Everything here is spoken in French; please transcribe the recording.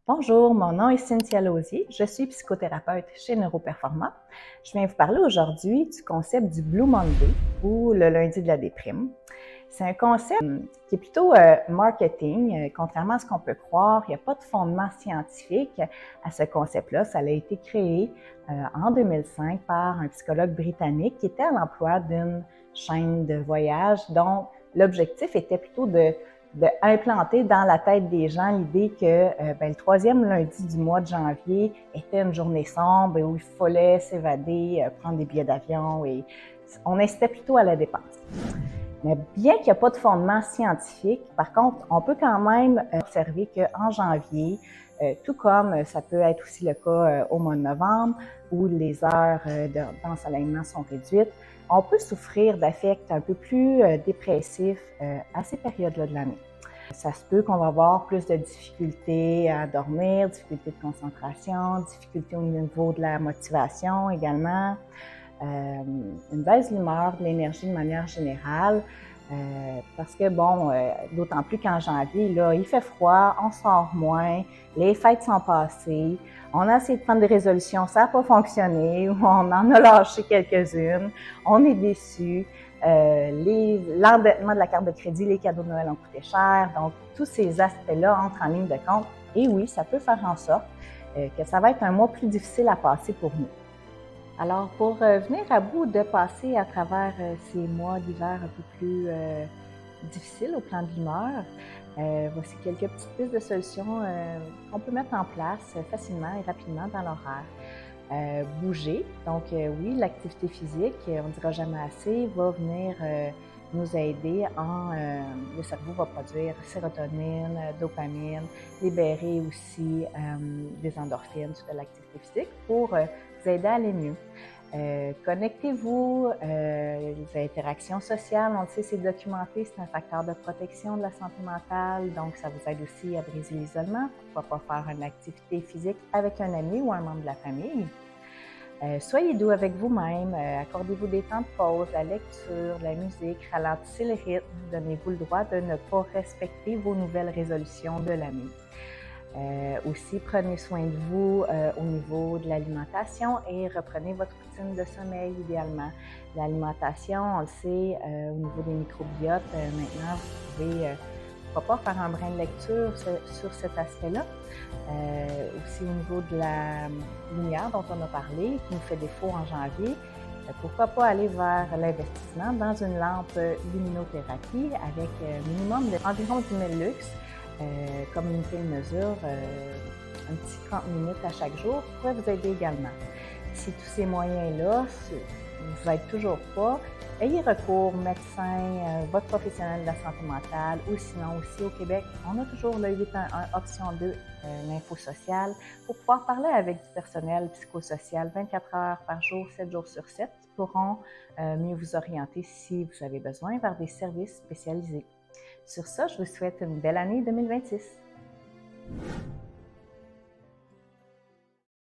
Bonjour, mon nom est Cynthia Lausier, je suis psychothérapeute chez Neuroperformant. Je viens vous parler aujourd'hui du concept du Blue Monday ou le lundi de la déprime. C'est un concept qui est plutôt marketing, contrairement à ce qu'on peut croire. Il n'y a pas de fondement scientifique à ce concept-là. Ça a été créé en 2005 par un psychologue britannique qui était à l'emploi d'une chaîne de voyage dont l'objectif était plutôt d'implanter dans la tête des gens l'idée que le troisième lundi du mois de janvier était une journée sombre et où il fallait s'évader, prendre des billets d'avion et on incitait plutôt à la dépense. Mais bien qu'il n'y a pas de fondement scientifique, par contre, on peut quand même observer qu'en janvier, tout comme ça peut être aussi le cas au mois de novembre, où les heures d'ensoleillement sont réduites, on peut souffrir d'affects un peu plus dépressifs à ces périodes-là de l'année. Ça se peut qu'on va avoir plus de difficultés à dormir, difficultés de concentration, difficultés au niveau de la motivation également, une baisse d'humeur, de l'énergie de manière générale, parce que d'autant plus qu'en janvier, là, il fait froid, on sort moins, les fêtes sont passées, on a essayé de prendre des résolutions, ça n'a pas fonctionné, on en a lâché quelques-unes, on est déçus, l'endettement de la carte de crédit, les cadeaux de Noël ont coûté cher, donc tous ces aspects-là entrent en ligne de compte, et oui, ça peut faire en sorte que ça va être un mois plus difficile à passer pour nous. Alors, pour venir à bout de passer à travers ces mois d'hiver un peu plus difficiles au plan de l'humeur, voici quelques petites pistes de solutions qu'on peut mettre en place facilement et rapidement dans l'horaire. Bouger, donc oui, l'activité physique, on ne dira jamais assez, va venir nous aider le cerveau va produire sérotonine, dopamine, libérer aussi des endorphines suite à l'activité physique pour vous aider à aller mieux. Connectez-vous, les interactions sociales, on le sait, c'est documenté, c'est un facteur de protection de la santé mentale, donc ça vous aide aussi à briser l'isolement. Pourquoi pas faire une activité physique avec un ami ou un membre de la famille. Soyez doux avec vous-même, accordez-vous des temps de pause, la lecture, la musique, ralentissez le rythme, donnez-vous le droit de ne pas respecter vos nouvelles résolutions de l'année. Aussi, prenez soin de vous au niveau de l'alimentation et reprenez votre routine de sommeil idéalement. L'alimentation, on le sait, au niveau des microbiotes, maintenant, vous pouvez pourquoi pas faire un brin de lecture sur cet aspect-là. Aussi au niveau de la lumière dont on a parlé, qui nous fait défaut en janvier, pourquoi pas aller vers l'investissement dans une lampe luminothérapie avec minimum d'environ 10 000 lux. Comme unité de mesure, un petit 30 minutes à chaque jour pourrait vous aider également. Si tous ces moyens-là ne vous aident toujours pas, ayez recours au médecin, votre professionnel de la santé mentale ou sinon aussi au Québec, on a toujours le 811 option 2, l'info sociale, pour pouvoir parler avec du personnel psychosocial 24 heures par jour, 7 jours sur 7, qui pourront mieux vous orienter si vous avez besoin vers des services spécialisés. Sur ça, je vous souhaite une belle année 2026.